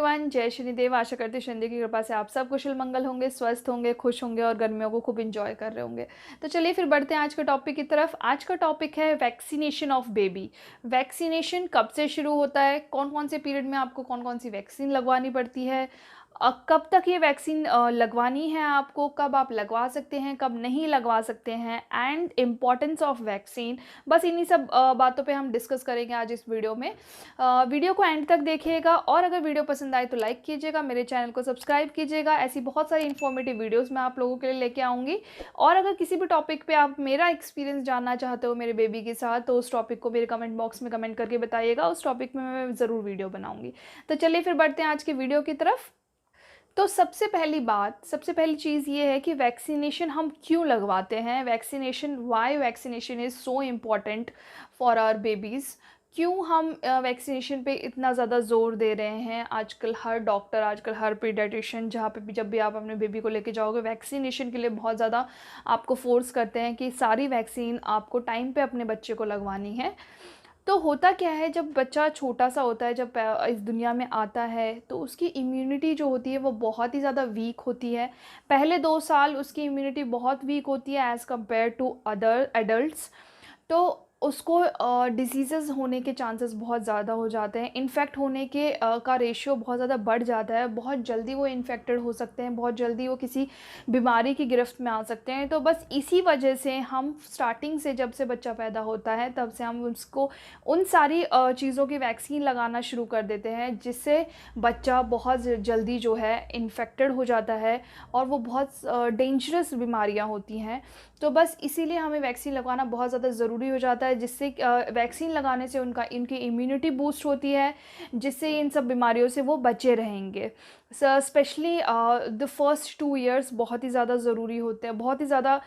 Everyone, जय शनिदेव। आशा करती हूँ शनि की कृपा से आप सब कुशल मंगल होंगे, स्वस्थ होंगे, खुश होंगे और गर्मियों को खूब इंजॉय कर रहे होंगे। तो चलिए फिर बढ़ते हैं आज के टॉपिक की तरफ। आज का टॉपिक है वैक्सीनेशन ऑफ बेबी। वैक्सीनेशन कब से शुरू होता है, कौन कौन से पीरियड में आपको कौन कौन सी वैक्सीन लगवानी पड़ती है, कब तक ये वैक्सीन लगवानी है आपको, कब आप लगवा सकते हैं, कब नहीं लगवा सकते हैं, एंड इम्पॉर्टेंस ऑफ वैक्सीन। बस इन्हीं सब बातों पे हम डिस्कस करेंगे आज इस वीडियो में। वीडियो को एंड तक देखिएगा और अगर वीडियो पसंद आए तो लाइक कीजिएगा, मेरे चैनल को सब्सक्राइब कीजिएगा। ऐसी बहुत सारी इन्फॉर्मेटिव वीडियोस मैं आप लोगों के लिए लेके आऊँगी। और अगर किसी भी टॉपिक पे आप मेरा एक्सपीरियंस जानना चाहते हो मेरे बेबी के साथ, तो उस टॉपिक को मेरे कमेंट बॉक्स में कमेंट करके बताइएगा, उस टॉपिक में मैं ज़रूर वीडियो बनाऊँगी। तो चलिए फिर बढ़ते हैं आज की वीडियो की तरफ। तो सबसे पहली चीज़ ये है कि वैक्सीनेशन हम क्यों लगवाते हैं। Why vaccination is so important for our babies. क्यों हम वैक्सीनेशन पे इतना ज़्यादा ज़ोर दे रहे हैं। आजकल हर डॉक्टर, आजकल हर पीडियाट्रिशियन, जहाँ पे भी जब भी आप अपने बेबी को लेके जाओगे, वैक्सीनेशन के लिए बहुत ज़्यादा आपको फोर्स करते हैं कि सारी वैक्सीन आपको टाइम पे अपने बच्चे को लगवानी है। तो होता क्या है, जब बच्चा छोटा सा होता है, जब इस दुनिया में आता है, तो उसकी इम्यूनिटी जो होती है वो बहुत ही ज़्यादा वीक होती है। पहले 2 साल उसकी इम्यूनिटी बहुत वीक होती है as compared to other adults. तो उसको डिसीज़ेज़ होने के चांसेस बहुत ज़्यादा हो जाते हैं। इन्फेक्ट होने के का रेशियो बहुत ज़्यादा बढ़ जाता है। बहुत जल्दी वो इन्फेक्टेड हो सकते हैं, बहुत जल्दी वो किसी बीमारी की गिरफ्त में आ सकते हैं। तो बस इसी वजह से हम स्टार्टिंग से, जब से बच्चा पैदा होता है तब से हम उसको उन सारी चीज़ों की वैक्सीन लगाना शुरू कर देते हैं, जिससे बच्चा बहुत जल्दी जो है इन्फेक्टेड हो जाता है और वो बहुत डेंजरस बीमारियां होती हैं। तो बस इसीलिए हमें वैक्सीन लगवाना बहुत ज़्यादा ज़रूरी हो जाता है, जिससे वैक्सीन लगाने से इनकी इम्यूनिटी बूस्ट होती है, जिससे इन सब बीमारियों से वो बचे रहेंगे। स्पेशली द फर्स्ट 2 ईयर्स बहुत ही ज़्यादा ज़रूरी होते हैं, बहुत ही ज़्यादा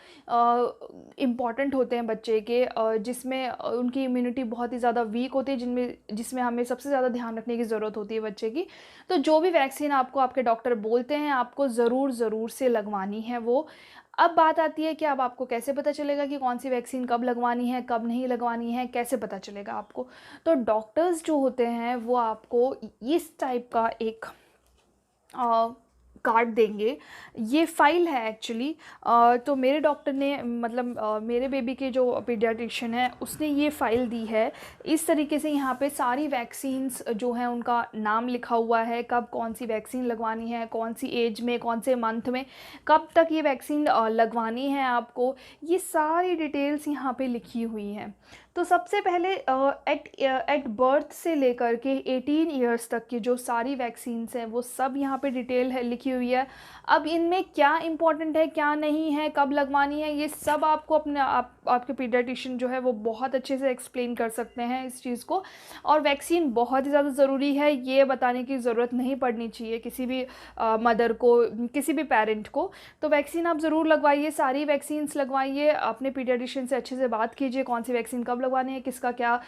इम्पॉर्टेंट होते हैं बच्चे के, जिसमें उनकी इम्यूनिटी बहुत ही ज़्यादा वीक होती है, जिसमें हमें सबसे ज़्यादा ध्यान रखने की ज़रूरत होती है बच्चे की। तो जो भी वैक्सीन आपको आपके डॉक्टर बोलते हैं आपको ज़रूर से लगवानी है वो। अब बात आती है कि अब आपको कैसे पता चलेगा कि कौन सी वैक्सीन कब लगवानी है, कब नहीं लगवानी है, कैसे पता चलेगा आपको। तो डॉक्टर्स जो होते हैं वो आपको इस टाइप का एक कार्ड देंगे। ये फ़ाइल है एक्चुअली। तो मेरे डॉक्टर ने, मतलब मेरे बेबी के जो पीडियाट्रिशियन है, उसने ये फ़ाइल दी है। इस तरीके से यहाँ पे सारी वैक्सीन्स जो हैं उनका नाम लिखा हुआ है, कब कौन सी वैक्सीन लगवानी है, कौन सी एज में, कौन से मंथ में, कब तक ये वैक्सीन लगवानी है आपको। ये सारी डिटेल्स यहाँ पे लिखी हुई हैं। तो सबसे पहले एट बर्थ से लेकर के 18 ईयर्स तक की जो सारी वैक्सीन्स हैं वो सब यहाँ पे डिटेल है लिखी हुई है। अब इनमें क्या इम्पोर्टेंट है, क्या नहीं है, कब लगवानी है, ये सब आपको आपके पीडियाट्रिशियन जो है वो बहुत अच्छे से एक्सप्लेन कर सकते हैं इस चीज़ को। और वैक्सीन बहुत ही ज़्यादा ज़रूरी है, ये बताने की ज़रूरत नहीं पड़नी चाहिए किसी भी मदर को, किसी भी पेरेंट को। तो वैक्सीन आप ज़रूर लगवाइए, सारी वैक्सीन्स लगवाइए। अपने पीडियाट्रिशियन से अच्छे से बात कीजिए कौन सी वैक्सीन कब लगवानी है, किसका क्या।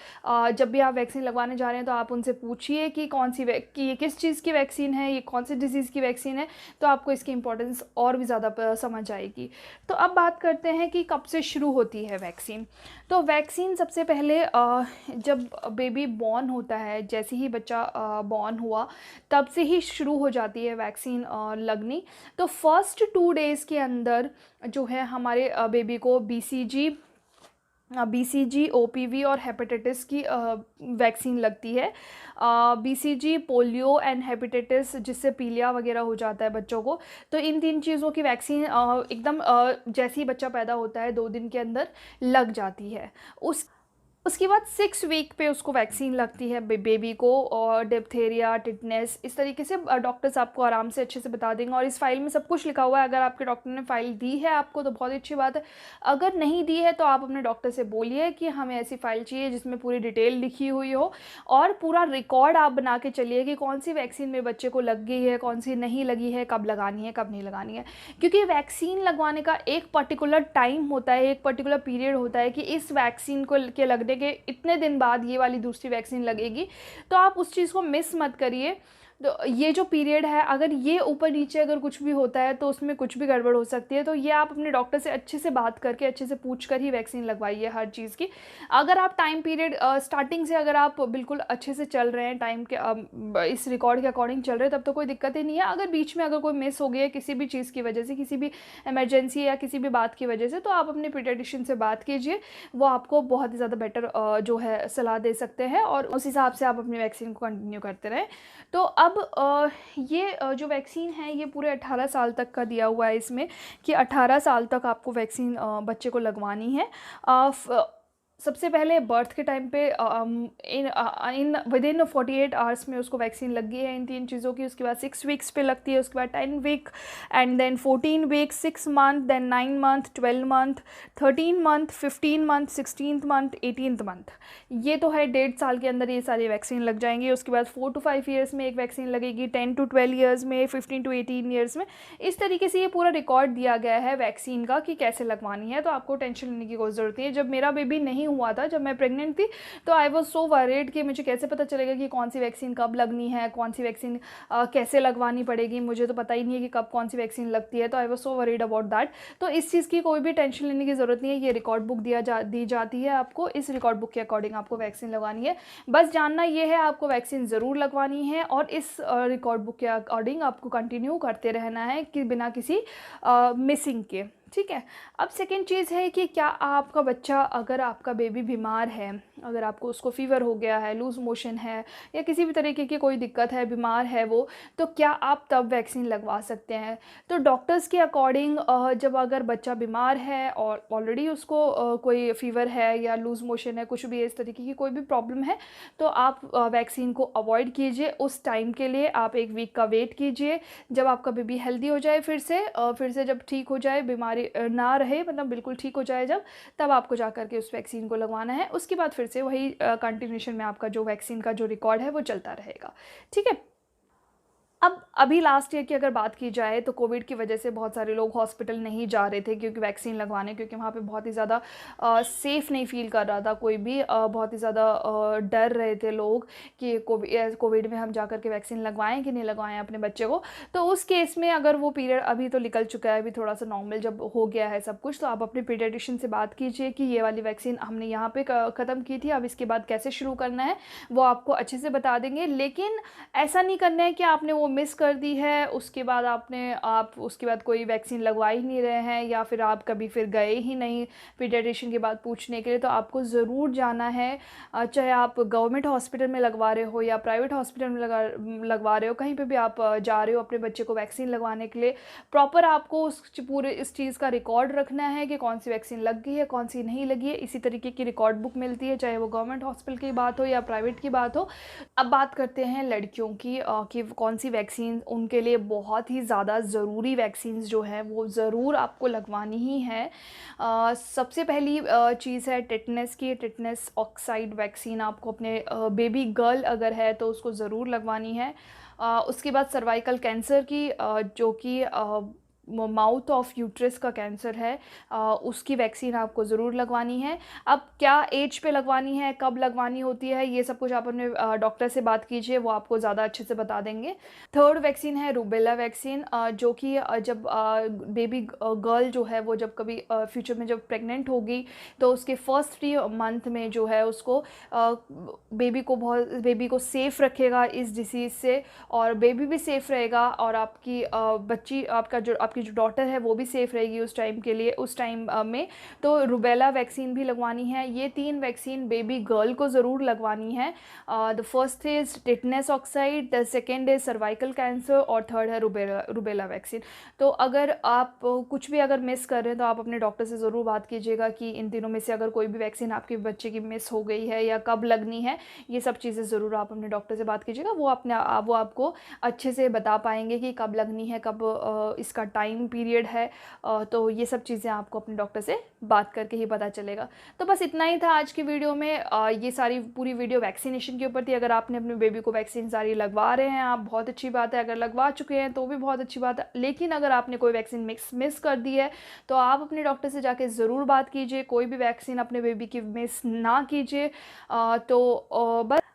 जब भी आप वैक्सीन लगवाने जा रहे हैं तो आप उनसे पूछिए कि कि ये किस चीज़ की वैक्सीन है, ये कौन सी डिज़ीज़ की वैक्सीन है। तो आपको इसकी इंपॉर्टेंस और भी ज़्यादा समझ आएगी। तो अब बात करते हैं कि कब से शुरू होती है वैक्सीन। तो वैक्सीन सबसे पहले जब बेबी बॉर्न होता है, जैसे ही बच्चा बॉर्न हुआ तब से ही शुरू हो जाती है वैक्सीन लगनी। तो फर्स्ट 2 डेज़ के अंदर जो है हमारे बेबी को BCG, OPV और हेपेटाइटिस की वैक्सीन लगती है। BCG पोलियो एंड हेपेटाइटिस, जिससे पीलिया वगैरह हो जाता है बच्चों को। तो इन 3 चीज़ों की वैक्सीन एकदम जैसे ही बच्चा पैदा होता है 2 दिन के अंदर लग जाती है। उसके बाद 6 वीक पे उसको वैक्सीन लगती है बेबी को। और डिप्थेरिया, टिटनेस, इस तरीके से डॉक्टर्स आपको आराम से अच्छे से बता देंगे। और इस फाइल में सब कुछ लिखा हुआ है। अगर आपके डॉक्टर ने फ़ाइल दी है आपको तो बहुत अच्छी बात है, अगर नहीं दी है तो आप अपने डॉक्टर से बोलिए कि हमें ऐसी फ़ाइल चाहिए जिसमें पूरी डिटेल लिखी हुई हो, और पूरा रिकॉर्ड आप बना के चलिए कि कौन सी वैक्सीन मेरे बच्चे को लग गई है, कौन सी नहीं लगी है, कब लगानी है, कब नहीं लगानी है। क्योंकि वैक्सीन लगवाने का एक पर्टिकुलर टाइम होता है, एक पर्टिकुलर पीरियड होता है कि इस वैक्सीन के लगने के इतने दिन बाद ये वाली दूसरी वैक्सीन लगेगी। तो आप उस चीज़ को मिस मत करिए। तो ये जो पीरियड है, अगर ये ऊपर नीचे अगर कुछ भी होता है तो उसमें कुछ भी गड़बड़ हो सकती है। तो ये आप अपने डॉक्टर से अच्छे से बात करके, अच्छे से पूछ कर ही वैक्सीन लगवाइए हर चीज़ की। अगर आप टाइम पीरियड स्टार्टिंग से अगर आप बिल्कुल अच्छे से चल रहे हैं, टाइम के इस रिकॉर्ड के अकॉर्डिंग चल रहे हैं, तब तो कोई दिक्कत ही नहीं है। अगर बीच में अगर कोई मिस हो गया है किसी भी चीज़ की वजह से, किसी भी इमरजेंसी या किसी भी बात की वजह से, तो आप अपने पीडियाट्रिशियन से बात कीजिए। वो आपको बहुत ही ज़्यादा बेटर जो है सलाह दे सकते हैं, और उस हिसाब से आप अपनी वैक्सीन को कंटिन्यू करते रहें। तो अब ये जो वैक्सीन है ये पूरे 18 साल तक का दिया हुआ है इसमें, कि 18 साल तक आपको वैक्सीन बच्चे को लगवानी है। सबसे पहले बर्थ के टाइम पे इन विद इन 48 आवर्स में उसको वैक्सीन लग गई है इन 3 चीज़ों की। उसके बाद 6 वीक्स पे लगती है, उसके बाद 10 week, and then 14 week, 6 month, then 9 month, 12 month, 13 month, 15 month, 16th month, 18th month. ये तो है 1.5 साल के अंदर ये सारी वैक्सीन लग जाएंगी। उसके बाद 4 to 5 ईयर्स में एक वैक्सीन लगेगी, 10 to 12 ईयर्स में, 15 to 18 ईयर्स में। इस तरीके से ये पूरा रिकॉर्ड दिया गया है वैक्सीन का कि कैसे लगवानी है। तो आपको टेंशन लेने की कोई ज़रूरत नहीं है। जब मेरा बेबी नहीं हुआ था, जब मैं प्रेग्नेंट थी, तो आई वॉज सो वरीड कि मुझे कैसे पता चलेगा कि कौन सी वैक्सीन कब लगनी है, कौन सी वैक्सीन कैसे लगवानी पड़ेगी। मुझे तो पता ही नहीं है कि कब कौन सी वैक्सीन लगती है। तो I was so worried about that. तो इस चीज़ की कोई भी टेंशन लेने की ज़रूरत नहीं है। ये रिकॉर्ड बुक दी जाती है आपको, इस रिकॉर्ड बुक के अकॉर्डिंग आपको वैक्सीन लगवानी है। बस जानना ये है, आपको वैक्सीन ज़रूर लगवानी है, और इस रिकॉर्ड बुक के अकॉर्डिंग आपको कंटिन्यू करते रहना है कि बिना किसी मिसिंग के। ठीक है। अब सेकेंड चीज़ है कि क्या आपका बच्चा, अगर आपका बेबी बीमार है, अगर आपको उसको फ़ीवर हो गया है, लूज़ मोशन है, या किसी भी तरीके की कोई दिक्कत है, बीमार है वो, तो क्या आप तब वैक्सीन लगवा सकते हैं। तो डॉक्टर्स के अकॉर्डिंग जब अगर बच्चा बीमार है और ऑलरेडी उसको कोई फ़ीवर है या लूज़ मोशन है, कुछ भी इस तरीके की कोई भी प्रॉब्लम है, तो आप वैक्सीन को अवॉइड कीजिए उस टाइम के लिए। आप 1 वीक का वेट कीजिए, जब आपका बेबी हेल्दी हो जाए, फिर से जब ठीक हो जाए, बीमारी ना रहे, मतलब बिल्कुल ठीक हो जाए जब, तब आपको जा कर के उस वैक्सीन को लगवाना है। उसके बाद फिर से वही कंटिन्यूशन में आपका जो वैक्सीन का जो रिकॉर्ड है वो चलता रहेगा। ठीक है। अब अभी लास्ट ईयर की अगर बात की जाए, तो कोविड की वजह से बहुत सारे लोग हॉस्पिटल नहीं जा रहे थे क्योंकि वैक्सीन लगवाने, क्योंकि वहाँ पे बहुत ही ज़्यादा सेफ़ नहीं फ़ील कर रहा था कोई भी। बहुत ही ज़्यादा डर रहे थे लोग कि कोविड में हम जा कर के वैक्सीन लगवाएं कि नहीं लगवाएं अपने बच्चे को। तो उस केस में अगर वो पीरियड अभी तो निकल चुका है, अभी थोड़ा सा नॉर्मल जब हो गया है सब कुछ, तो आप अपने पीडियाट्रिशियन से बात कीजिए कि ये वाली वैक्सीन हमने यहाँ पे ख़त्म की थी, अब इसके बाद कैसे शुरू करना है, वो आपको अच्छे से बता देंगे। लेकिन ऐसा नहीं करना है कि आपने वो मिस कर दी है, उसके बाद आप उसके बाद कोई वैक्सीन लगवा ही नहीं रहे हैं, या फिर आप कभी फिर गए ही नहीं पीडियाट्रिशियन के बाद पूछने के लिए। तो आपको ज़रूर जाना है, चाहे आप गवर्नमेंट हॉस्पिटल में लगवा रहे हो या प्राइवेट हॉस्पिटल में लगवा रहे हो, कहीं पे भी आप जा रहे हो अपने बच्चे को वैक्सीन लगवाने के लिए, प्रॉपर आपको पूरे इस चीज़ का रिकॉर्ड रखना है कि कौन सी वैक्सीन लग गई है, कौन सी नहीं लगी है। इसी तरीके की रिकॉर्ड बुक मिलती है, चाहे वो गवर्नमेंट हॉस्पिटल की बात हो या प्राइवेट की बात हो। अब बात करते हैं लड़कियों की कि कौन सी वैक्सीन उनके लिए बहुत ही ज़्यादा ज़रूरी वैक्सीन्स जो हैं वो ज़रूर आपको लगवानी ही है। सबसे पहली चीज़ है टेटनस की। टेटनस ऑक्साइड वैक्सीन आपको अपने बेबी गर्ल अगर है तो उसको ज़रूर लगवानी है। उसके बाद सर्वाइकल कैंसर की, जो कि माउथ ऑफ यूट्रस का कैंसर है, उसकी वैक्सीन आपको ज़रूर लगवानी है। अब क्या एज पे लगवानी है, कब लगवानी होती है, ये सब कुछ आप अपने डॉक्टर से बात कीजिए, वो आपको ज़्यादा अच्छे से बता देंगे। थर्ड वैक्सीन है रूबेला वैक्सीन, जो कि जब बेबी गर्ल जो है वो जब कभी फ्यूचर में जब प्रेग्नेंट होगी, तो उसके फर्स्ट 3 मंथ में जो है उसको बेबी को सेफ़ रखेगा इस डिसीज़ से, और बेबी भी सेफ़ रहेगा, और आपकी बच्ची आपकी जो डॉटर है वो भी सेफ़ रहेगी उस टाइम के लिए, उस टाइम में। तो रूबेला वैक्सीन भी लगवानी है। ये 3 वैक्सीन बेबी गर्ल को ज़रूर लगवानी है। The first is tetanus oxide, the second is cervical cancer, और थर्ड है रूबेला वैक्सीन। तो अगर आप कुछ भी अगर मिस कर रहे हैं तो आप अपने डॉक्टर से ज़रूर बात कीजिएगा कि इन तीनों में से अगर कोई भी वैक्सीन आपके बच्चे की मिस हो गई है या कब लगनी है। ये सब चीज़ें ज़रूर आप अपने डॉक्टर से बात कीजिएगा, वो आपको अच्छे से बता पाएंगे कि कब लगनी है, कब इसका टाइम टाइम पीरियड है, तो ये सब चीज़ें आपको अपने डॉक्टर से बात करके ही पता चलेगा। तो बस इतना ही था आज की वीडियो में। ये सारी पूरी वीडियो वैक्सीनेशन के ऊपर थी। अगर आपने अपने बेबी को वैक्सीन सारी लगवा रहे हैं आप, बहुत अच्छी बात है। अगर लगवा चुके हैं तो भी बहुत अच्छी बात है। लेकिन अगर आपने कोई वैक्सीन मिस कर दी है तो आप अपने डॉक्टर से जाके ज़रूर बात कीजिए। कोई भी वैक्सीन अपने बेबी की मिस ना कीजिए।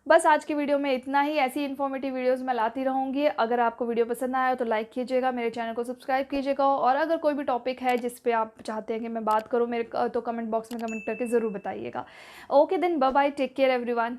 बस आज की वीडियो में इतना ही। ऐसी इन्फॉर्मेटिव वीडियोस मैं लाती रहूँगी। अगर आपको वीडियो पसंद आया तो लाइक कीजिएगा, मेरे चैनल को सब्सक्राइब कीजिएगा, और अगर कोई भी टॉपिक है जिस पे आप चाहते हैं कि मैं बात करूँ मेरे तो कमेंट बॉक्स में कमेंट करके ज़रूर बताइएगा। Okay then, bye bye, take care everyone.